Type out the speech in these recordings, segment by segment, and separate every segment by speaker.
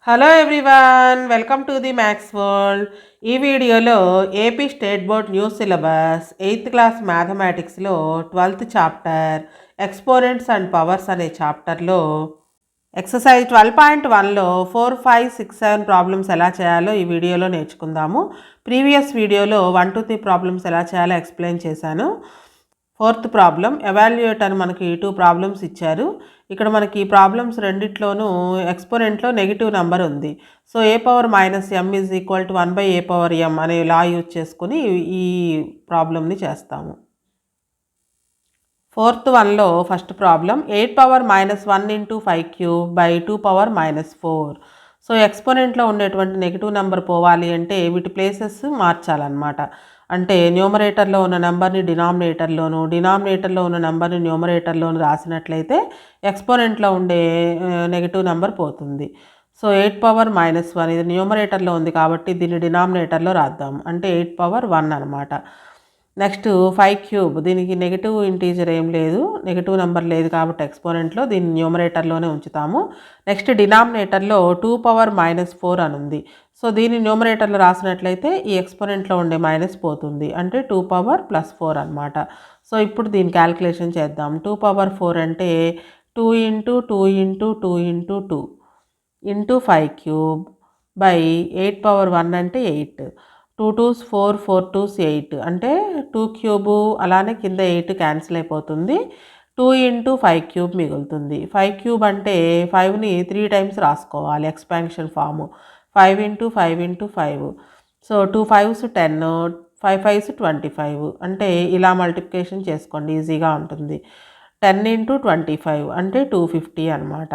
Speaker 1: Hello everyone, welcome to the maths world. ఈ వీడియోలో AP state board new syllabus 8th class మ్యాథమెటిక్స్లో 12th chapter exponents and powers అనే చాప్టర్లో exercise 12.1లో 4, 5, 6, 7 problems ఎలా చేయాలో ఈ వీడియోలో నేర్చుకుందాము. ప్రీవియస్ వీడియోలో 1 to 3 ప్రాబ్లమ్స్ ఎలా చేయాలో ఎక్స్ప్లెయిన్ చేశాను. 4th ప్రాబ్లం ఎవాల్యుయేట్ అని మనకి 2 ప్రాబ్లమ్స్ ఇచ్చారు. ఇక్కడ మనకి ఈ ప్రాబ్లమ్స్ రెండిట్లోనూ ఎక్స్పోనెంట్లో నెగిటివ్ నెంబర్ ఉంది. So a⁻m is equal to 1/a⁻m అనే లా యూజ్ చేసుకుని ఈ ప్రాబ్లమ్ని చేస్తాము. 4th వన్లో ఫస్ట్ ప్రాబ్లం 8⁻−1 × 5³/2⁻−4. సో ఎక్స్పోనెంట్లో ఉండేటువంటి నెగిటివ్ నెంబర్ పోవాలి అంటే వీటి ప్లేసెస్ మార్చాలన్నమాట. అంటే న్యూమరేటర్లో ఉన్న నెంబర్ని డినామినేటర్లో ఉన్న నెంబర్ని న్యూమరేటర్లోను రాసినట్లయితే ఎక్స్పోనెంట్లో ఉండే నెగిటివ్ నెంబర్ పోతుంది. సో 8⁻−1 ఇది న్యూమరేటర్లో ఉంది కాబట్టి దీన్ని డినామినేటర్లో రాద్దాం. అంటే 8⁻1 అనమాట. నెక్స్ట్ 5³ దీనికి నెగిటివ్ ఇంటీజర్ ఏం లేదు, నెగిటివ్ నెంబర్ లేదు కాబట్టి ఎక్స్పోనెంట్లో దీన్ని న్యూమరేటర్లోనే ఉంచుతాము. నెక్స్ట్ డినామినేటర్లో 2⁻−4 అని ఉంది. సో దీన్ని న్యూమరేటర్లో రాసినట్లయితే ఈ ఎక్స్పోనెంట్లో ఉండే మైనస్ పోతుంది. అంటే 2⁻+4 అనమాట. సో ఇప్పుడు దీని క్యాల్కులేషన్ చేద్దాం. 2⁻4 అంటే 2 × 2 × 2 × 2 ఇంటూ 5³/8⁻1 అంటే 8. 2 2s 4, 4 2s 8 అంటే 2³ అలానే కింద 8 క్యాన్సిల్ అయిపోతుంది. 2 × 5³ మిగులుతుంది. 5³ అంటే 5ని 3 టైమ్స్ రాసుకోవాలి expansion form. 5 × 5 × 5. So 2 5s 10, 5 5s 25 అంటే ఇలా మల్టిప్లికేషన్ చేసుకోండి, ఈజీగా ఉంటుంది. 10 × 25 అంటే 250 అనమాట.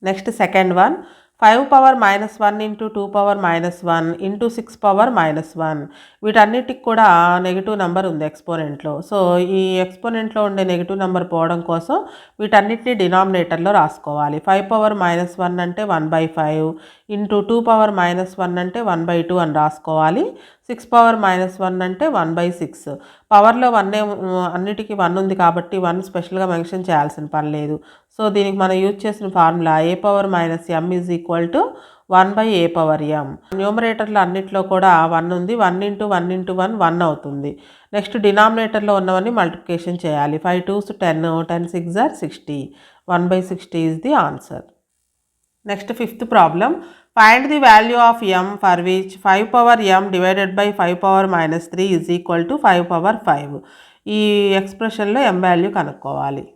Speaker 1: Next second one 5⁻−1 × 2⁻−1 × 6⁻−1. వీటన్నిటికి కూడా నెగిటివ్ నెంబర్ ఉంది ఎక్స్పోనెంట్లో. సో ఈ ఎక్స్పోనెంట్లో ఉండే నెగిటివ్ నెంబర్ పోవడం కోసం వీటన్నిటిని డినామినేటర్లో రాసుకోవాలి. 5⁻−1 అంటే 1/5 ఇంటూ 2⁻−1 అంటే 1/2 అని రాసుకోవాలి. 6⁻−1 అంటే 1/6. పవర్లో 1 అన్నిటికీ 1 ఉంది కాబట్టి 1 స్పెషల్గా మెన్షన్ చేయాల్సిన పని లేదు. సో దీనికి మనం యూజ్ చేసిన formula a⁻m is equal to 1/a⁻m. న్యూమరేటర్లో అన్నిట్లో కూడా 1 ఉంది. 1 × 1 × 1 1 అవుతుంది. నెక్స్ట్ డినామినేటర్లో ఉన్నవన్నీ మల్టిప్లికేషన్ చేయాలి. 5 2s 10, 10 6s 60. 1/60 is the answer. Next fifth problem find the value of m for which 5⁻m divided by 5⁻−3 is equal to 5/5. ఈ ఎక్స్ప్రెషన్లో m వాల్యూ కనుక్కోవాలి.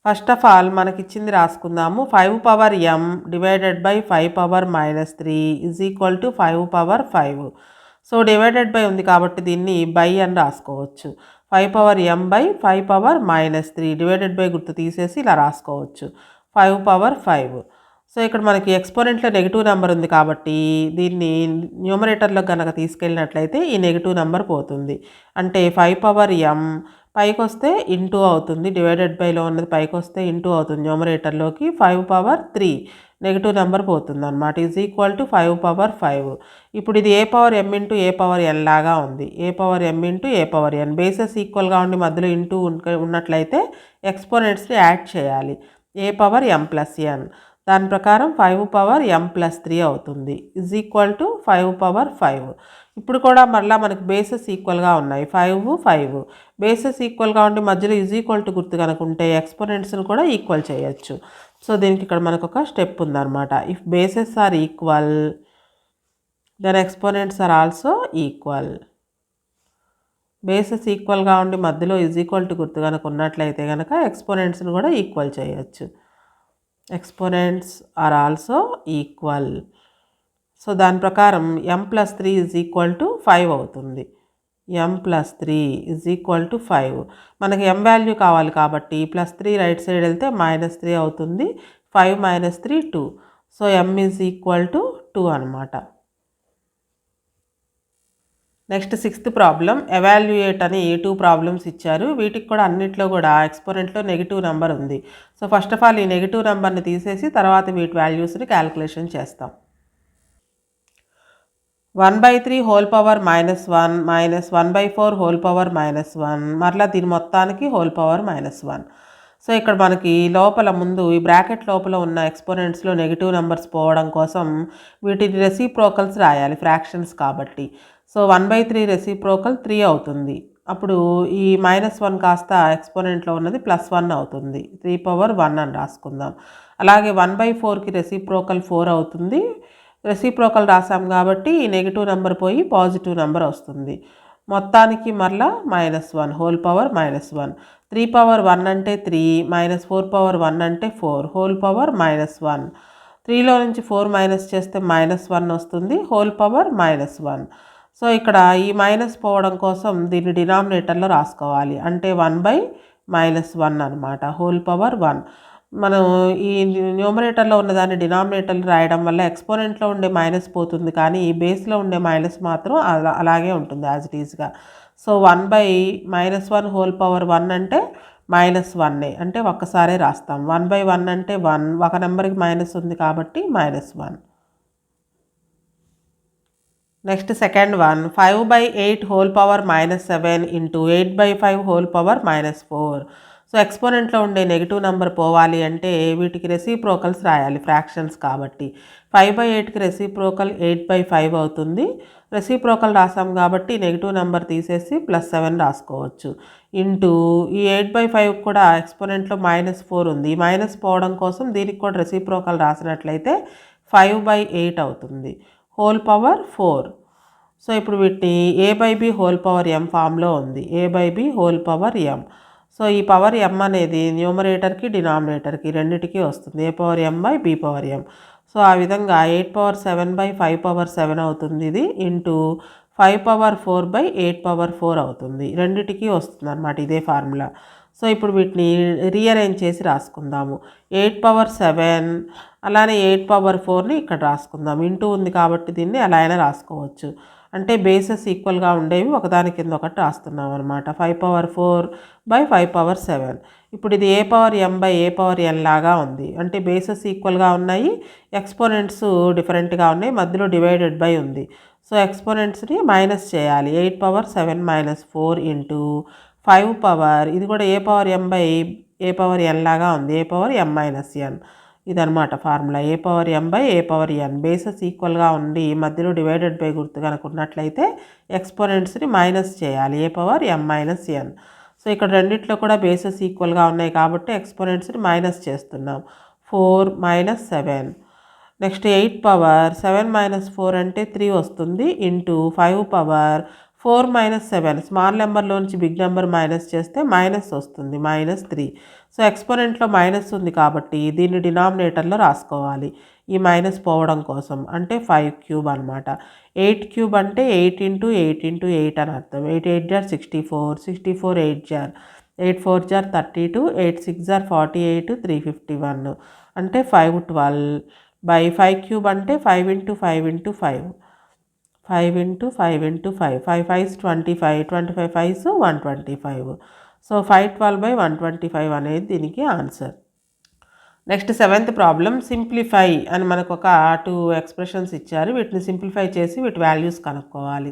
Speaker 1: First of all మనకి ఇచ్చింది రాసుకుందాము. 5⁻m divided by 5⁻−3 is equal to 5/5. So divided by ఉంది కాబట్టి దీన్ని by అని రాసుకోవచ్చు. 5⁻m/5⁻−3 divided by గుర్తు తీసేసి ఇలా రాసుకోవచ్చు 5/5. సో ఇక్కడ మనకి ఎక్స్పోనెంట్లో నెగిటివ్ నెంబర్ ఉంది కాబట్టి దీన్ని న్యూమరేటర్లో కనుక తీసుకెళ్ళినట్లయితే ఈ నెగిటివ్ నెంబర్ పోతుంది. అంటే 5⁻m పైకి వస్తే ఇంటూ అవుతుంది, డివైడెడ్ బైలో ఉన్నది పైకి వస్తే ఇంటూ అవుతుంది న్యూమరేటర్లోకి. 5/3 నెగిటివ్ నెంబర్ పోతుంది అనమాట. Is equal to 5/5. ఇప్పుడు ఇది a⁻m × a⁻n లాగా ఉంది. a⁻m × a⁻n బేసెస్ ఈక్వల్గా ఉండి మధ్యలో ఇంటూ ఉన్నట్లయితే ఎక్స్పోనెంట్స్ని యాడ్ చేయాలి. a⁻m+n దాని ప్రకారం 5⁻m+3 అవుతుంది. Is equal to 5/5. ఇప్పుడు కూడా మళ్ళీ మనకి బేసెస్ ఈక్వల్గా ఉన్నాయి. 5 5 బేసెస్ ఈక్వల్గా ఉండి మధ్యలో ఈజ్ ఈక్వల్ టు గుర్తు కనుకుంటే ఎక్స్పోనెంట్స్ని కూడా ఈక్వల్ చేయొచ్చు. సో దీనికి ఇక్కడ మనకు ఒక స్టెప్ ఉందన్నమాట. If bases are equal then exponents are also equal. Bases ఈక్వల్గా ఉండి మధ్యలో ఈజ్ ఈక్వల్ టు గుర్తు కనుక ఉన్నట్లయితే కనుక ఎక్స్పోనెంట్స్ని కూడా ఈక్వల్ చేయొచ్చు. Exponents are also equal. So దాని ప్రకారం m+3 ఈజ్ ఈక్వల్ టు 5 అవుతుంది. m+3 is equal to 5. మనకి m వాల్యూ కావాలి కాబట్టి +3 రైట్ సైడ్ వెళ్తే -3 అవుతుంది. 5 - 3 2. So m is equal to 2 అనమాట. నెక్స్ట్ సిక్స్త్ ప్రాబ్లం ఎవాల్యుయేట్ అని 2 ప్రాబ్లమ్స్ ఇచ్చారు. వీటికి కూడా అన్నిట్లో కూడా ఎక్స్పోనెంట్లో నెగిటివ్ నెంబర్ ఉంది. సో ఫస్ట్ ఆఫ్ ఆల్ ఈ నెగిటివ్ నెంబర్ని తీసేసి తర్వాత వీటి వాల్యూస్ని క్యాల్కులేషన్ చేస్తాం. 1/3 హోల్ పవర్ -1 -1/4 హోల్ పవర్ -1 మరలా దీని మొత్తానికి హోల్ పవర్ -1. సో ఇక్కడ మనకి లోపల ముందు ఈ బ్రాకెట్ లోపల ఉన్న ఎక్స్పోనెంట్స్లో నెగిటివ్ నెంబర్స్ పోవడం కోసం వీటిని రెసిప్రోకల్స్ రాయాలి, ఫ్రాక్షన్స్ కాబట్టి. సో 1/3 రెసిప్రోకల్ 3 అవుతుంది. అప్పుడు ఈ -1 కాస్త ఎక్స్పోనెంట్లో ఉన్నది +1 అవుతుంది. 3/1 అని రాసుకుందాం. అలాగే 1/4కి రెసిప్రోకల్ 4 అవుతుంది. రెసిప్రోకల్ రాసాం కాబట్టి ఈ నెగిటివ్ నెంబర్ పోయి పాజిటివ్ నెంబర్ వస్తుంది. మొత్తానికి మరలా -1 హోల్ పవర్ -1. 3/1 అంటే 3 -4/1 అంటే 4 హోల్ పవర్ -1. 3లో నుంచి 4 మైనస్ చేస్తే -1 వస్తుంది, హోల్ పవర్ -1. సో ఇక్కడ ఈ మైనస్ పోవడం కోసం దీన్ని డినామినేటర్లో రాసుకోవాలి. అంటే 1/-1 అనమాట, హోల్ పవర్ 1. మనం ఈ న్యూమరేటర్లో ఉన్నదాన్ని డినామినేటర్లో రాయడం వల్ల ఎక్స్పోనెంట్లో ఉండే మైనస్ పోతుంది, కానీ ఈ బేస్లో ఉండే మైనస్ మాత్రం అలాగే ఉంటుంది యాజ్ ఇట్ ఈస్గా. సో 1/-1 హోల్ పవర్ 1 అంటే -1 అంటే ఒక్కసారే రాస్తాం. 1/1 అంటే 1, ఒక నెంబర్కి మైనస్ ఉంది కాబట్టి -1. Next second one, 5/8 whole power -7 into 8/5 whole power -4. So ఎక్స్పోనెంట్లో ఉండే నెగిటివ్ నెంబర్ పోవాలి అంటే వీటికి రెసిప్రోకల్స్ రాయాలి, ఫ్రాక్షన్స్ కాబట్టి. 5/8కి రెసిప్రోకల్ 8/5 అవుతుంది. రెసిప్రోకల్ రాసాం కాబట్టి నెగిటివ్ నెంబర్ తీసేసి +7 రాసుకోవచ్చు. ఇంటూ ఈ 8/5 కూడా ఎక్స్పోనెంట్లో -4 ఉంది. ఈ మైనస్ పోవడం కోసం దీనికి కూడా రెసిప్రోకల్ రాసినట్లయితే 5/8 అవుతుంది, హోల్ పవర్ 4. సో ఇప్పుడు వీటిని a/b హోల్ పవర్ m ఫామ్లో ఉంది. a/b whole power m. So ఈ పవర్ m అనేది న్యూమరేటర్కి డినామినేటర్కి రెండిటికి వస్తుంది, a/m/b/m. సో ఆ విధంగా 8/7/5/7 అవుతుంది ఇది, ఇంటూ 5/4/8/4 అవుతుంది, రెండిటికి వస్తుంది అన్నమాట ఇదే ఫార్ములా. సో ఇప్పుడు వీటిని రీఅరేంజ్ చేసి రాసుకుందాము. 8/7 అలానే 8/4ని ఇక్కడ రాసుకుందాం. ఇంటూ ఉంది కాబట్టి దీన్ని ఎలా అయినా రాసుకోవచ్చు. అంటే బేసెస్ ఈక్వల్గా ఉండేవి ఒకదాని కింద ఒకటి రాస్తున్నాం అనమాట. 5/4/5/7. ఇప్పుడు ఇది a/m/a/n లాగా ఉంది. అంటే బేసెస్ ఈక్వల్గా ఉన్నాయి, ఎక్స్పోనెంట్స్ డిఫరెంట్గా ఉన్నాయి, మధ్యలో డివైడెడ్ బై ఉంది. సో ఎక్స్పోనెంట్స్ని మైనస్ చేయాలి. 8/7 - 4 ఇంటూ 5 పవర్, ఇది కూడా a/m/a/n లాగా ఉంది, a/m-n. ఇదనమాట ఫార్ములా, a/m/a/n. బేసెస్ ఈక్వల్గా ఉండి మధ్యలో డివైడెడ్ బై గుర్తు కనుక ఉన్నట్లయితే ఎక్స్పోనెంట్స్ని మైనస్ చేయాలి, a/m-n. సో ఇక్కడ రెండిట్లో కూడా బేసెస్ ఈక్వల్గా ఉన్నాయి కాబట్టి ఎక్స్పోనెంట్స్ని మైనస్ చేస్తున్నాం. 4 - 7. నెక్స్ట్ 8/7 - 4 అంటే 3 వస్తుంది, ఇంటూ 5/4 - 7. స్మాల్ నెంబర్లోంచి బిగ్ నెంబర్ మైనస్ చేస్తే మైనస్ వస్తుంది, -3. సో ఎక్స్పోనెంట్లో మైనస్ ఉంది కాబట్టి దీన్ని డినామినేటర్లో రాసుకోవాలి ఈ మైనస్ పోవడం కోసం. అంటే 5³ అనమాట. 8³ అంటే 8 × 8 × 8 అని అర్థం. 8 8 = 64, 64 8 jar, 8 4 jar 32, 8 6 jar 48, 351 అంటే 512/5³ అంటే 5 × 5 × 5, 5 × 5 × 5, 5 5s 25, 25 5s 125. సో 512/125 అనేది దీనికి answer. Next seventh problem, simplify అని మనకు ఒక 2 ఎక్స్ప్రెషన్స్ ఇచ్చారు. వీటిని సింప్లిఫై చేసి వీటి వాల్యూస్ కనుక్కోవాలి.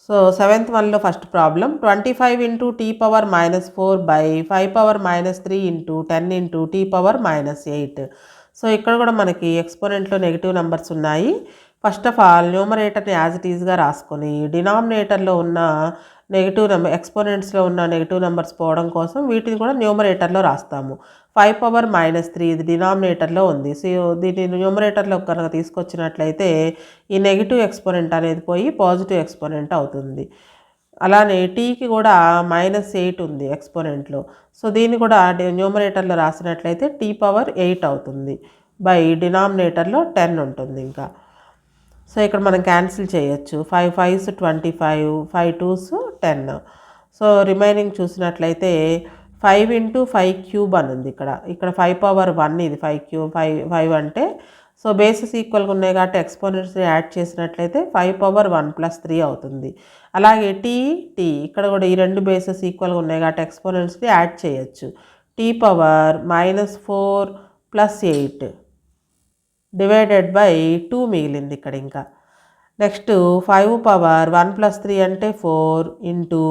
Speaker 1: సో సెవెంత్ వన్లో first problem, 25 × t⁻⁻4/5⁻³ into 10 × t⁻⁻8. So ఇక్కడ కూడా మనకి ఎక్స్పోనెంట్లో నెగిటివ్ నెంబర్స్ ఉన్నాయి. ఫస్ట్ ఆఫ్ ఆల్ న్యూమరేటర్ని యాజ్ ఇట్ ఈస్గా రాసుకొని డినామినేటర్లో ఉన్న నెగిటివ్ నెంబర్, ఎక్స్పోనెంట్స్లో ఉన్న నెగిటివ్ నెంబర్స్ పోవడం కోసం వీటిని కూడా న్యూమరేటర్లో రాస్తాము. 5⁻³ ఇది డినామినేటర్లో ఉంది. సో దీన్ని న్యూమరేటర్లో కనుక తీసుకొచ్చినట్లయితే ఈ నెగిటివ్ ఎక్స్పోనెంట్ అనేది పోయి పాజిటివ్ ఎక్స్పోనెంట్ అవుతుంది. అలానే టీకి కూడా -8 ఉంది ఎక్స్పోనెంట్లో. సో దీన్ని కూడా న్యూమరేటర్లో రాసినట్లయితే t⁻8 అవుతుంది, బై డినామినేటర్లో 10 ఉంటుంది ఇంకా. సో ఇక్కడ మనం క్యాన్సిల్ చేయొచ్చు. 5 5s 25, 5 2s 10. సో రిమైనింగ్ చూసినట్లయితే 5 × 5³ అని ఉంది ఇక్కడ 5/1 ఇది 5 అంటే. సో బేసెస్ ఈక్వల్గా ఉన్నాయి కాబట్టి ఎక్స్పోనెంట్స్ని యాడ్ చేసినట్లయితే 5/1 + 3 అవుతుంది. అలాగే టీ ఇక్కడ కూడా ఈ రెండు బేసెస్ ఈక్వల్గా ఉన్నాయి కాబట్టి ఎక్స్పోనెంట్స్ని యాడ్ చేయొచ్చు. t⁻−4 + 8 డివైడెడ్ బై 2 మిగిలింది ఇక్కడ ఇంకా. నెక్స్ట్ 5/1 + 3 అంటే 4 ఇంటూ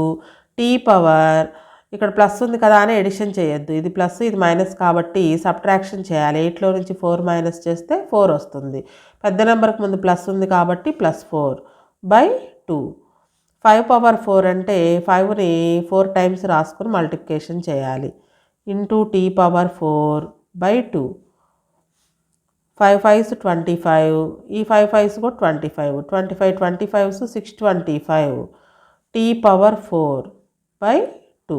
Speaker 1: t⁻, ఇక్కడ ప్లస్ ఉంది కదా అని ఎడిషన్ చేయొద్దు. ఇది ప్లస్ ఇది మైనస్ కాబట్టి సబ్ట్రాక్షన్ చేయాలి. 8లో నుంచి 4 మైనస్ చేస్తే 4 వస్తుంది. పెద్ద నెంబర్కి ముందు ప్లస్ ఉంది కాబట్టి +4/2. 5 పవర్ 4 అంటే 5ని 4 టైమ్స్ రాసుకుని మల్టిప్లికేషన్ చేయాలి. Into t power 4/2. 5 5s 25. ఈ 5 5s కూడా 25. 25 25s 625. t power 4/2.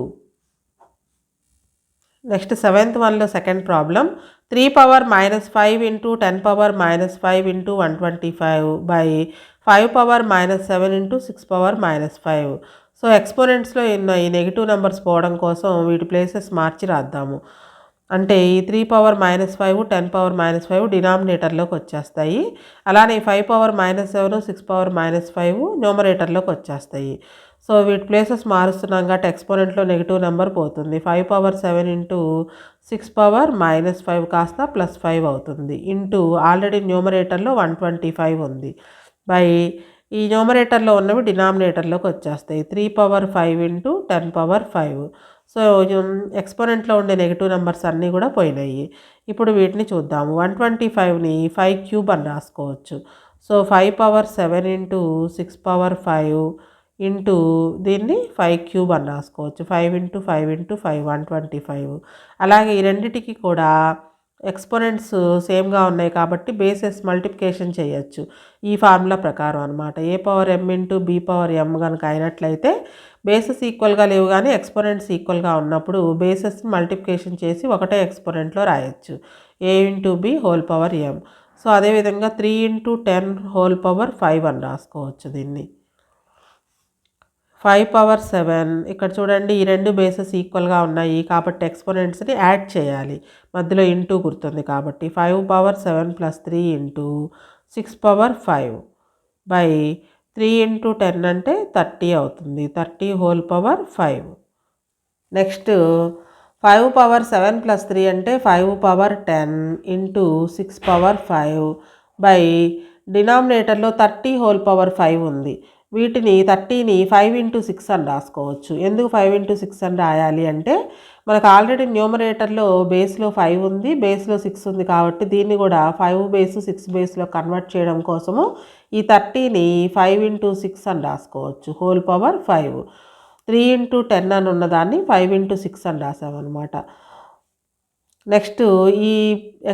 Speaker 1: Next 7th వన్లో second problem 3 power -5 into 10 power -5 into 125/5 power -7 into 6 power -5. So ఎక్స్పోనెంట్స్లో ఈ నెగిటివ్ నెంబర్స్ పోవడం కోసం వీటి ప్లేసెస్ మార్చి రాద్దాము. అంటే ఈ 3 పవర్ -5 10 పవర్ -5 డినామినేటర్లోకి వచ్చేస్తాయి. అలానే 5 పవర్ -7 6 పవర్ -5 న్యూమరేటర్లోకి వచ్చేస్తాయి. సో వీటి ప్లేసెస్ మారుస్తున్నాం కాబట్టి ఎక్స్పోనెంట్లో నెగిటివ్ నెంబర్ పోతుంది. 5 పవర్ 7 ఇంటూ 6 పవర్ -5 కాస్త +5 అవుతుంది. ఇంటూ ఆల్రెడీ న్యూమరేటర్లో 125 ఉంది. ఈ న్యూమరేటర్లో ఉన్నవి డినామినేటర్లోకి వచ్చేస్తాయి. 3 పవర్ 5 ఇంటూ 10 పవర్ 5. సో ఎక్స్పోనెంట్లో ఉండే నెగిటివ్ నెంబర్స్ అన్నీ కూడా పోయినాయి. ఇప్పుడు వీటిని చూద్దాము. 125ని 5 క్యూబ్ అని రాసుకోవచ్చు. So 5 power 7 into 6 power 5 into దీన్ని 5 క్యూబ్ అని రాసుకోవచ్చు. 5 ఇంటూ 5 ఇంటూ 5 125. అలాగే ఈ రెండిటికి కూడా ఎక్స్పోనెంట్స్ సేమ్గా ఉన్నాయి కాబట్టి బేసెస్ మల్టిప్లికేషన్ చేయొచ్చు ఈ ఫార్ములా ప్రకారం అనమాట. a power m into b power m కనుక అయినట్లయితే బేసెస్ ఈక్వల్గా లేవు కానీ ఎక్స్పోనెంట్స్ ఈక్వల్గా ఉన్నప్పుడు బేసెస్ మల్టిప్లికేషన్ చేసి ఒకటే ఎక్స్పోనెంట్లో రాయొచ్చు. a into b whole power m. So అదేవిధంగా 3 ఇంటూ 10 హోల్ పవర్ 5 అని రాసుకోవచ్చు దీన్ని. 5 పవర్ 7 ఇక్కడ చూడండి ఈ రెండు బేసెస్ ఈక్వల్గా ఉన్నాయి కాబట్టి ఎక్స్పోనెంట్స్ని యాడ్ చేయాలి. మధ్యలో ఇంటూ గుర్తుంది కాబట్టి 5 పవర్ 7 + 3 ఇంటూ 6 పవర్ 5/3 ఇంటూ 10 అంటే 30 అవుతుంది. 30 హోల్ పవర్ 5. నెక్స్ట్ 5 పవర్ 7 + 3 అంటే 5 power 10 into 6 power 5 డినామినేటర్లో 30 whole power 5 ఉంది. వీటిని 30ని 5 ఇంటూ 6 అని రాసుకోవచ్చు. ఎందుకు 5 ఇంటూ 6 అని రాయాలి అంటే మనకు ఆల్రెడీ న్యూమరేటర్లో బేస్లో 5 ఉంది, బేస్లో 6 ఉంది కాబట్టి దీన్ని కూడా 5 బేస్ 6 బేస్లో కన్వర్ట్ చేయడం కోసము ఈ 30ని 5 ఇంటూ 6 అని రాసుకోవచ్చు. Whole power 5. 3 ఇంటూ 10 అని ఉన్నదాన్ని 5 ఇంటూ 6 అని రాసామన్నమాట. నెక్స్ట్ ఈ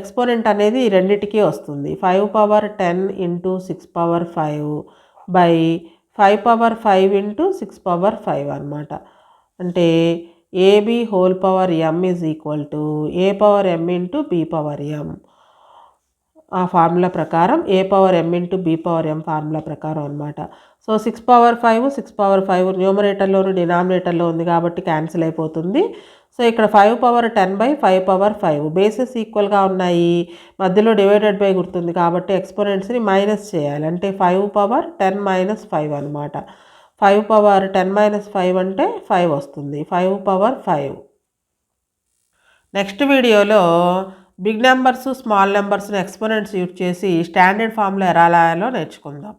Speaker 1: ఎక్స్పోనెంట్ అనేది ఈ రెండిటికి వస్తుంది. 5 power 10 into 6 power 5/5 power 5 into 6 power 5 అనమాట. అంటే ab whole power m is equal to a power m into b power m. ఆ ఫార్ములా ప్రకారం a power m into b power m formula ప్రకారం అనమాట. సో 6 పవర్ 5 న్యూమరేటర్లోను డినామినేటర్లో ఉంది కాబట్టి cancel అయిపోతుంది. So ఇక్కడ 5 పవర్ 10/5 పవర్ 5 బేసెస్ ఈక్వల్గా ఉన్నాయి, మధ్యలో డివైడెడ్ బై గుర్తుంది కాబట్టి ఎక్స్పోనెంట్స్ని మైనస్ చేయాలి. అంటే 5 పవర్ 10 - 5 అనమాట. 5 పవర్ 10 - 5 అంటే 5 వస్తుంది. 5 పవర్ 5. నెక్స్ట్ వీడియోలో బిగ్ నెంబర్స్ స్మాల్ నెంబర్స్ని ఎక్స్పోనెంట్స్ యూజ్ చేసి స్టాండర్డ్ ఫామ్లో ఎలా రాయాలో నేర్చుకుందాం.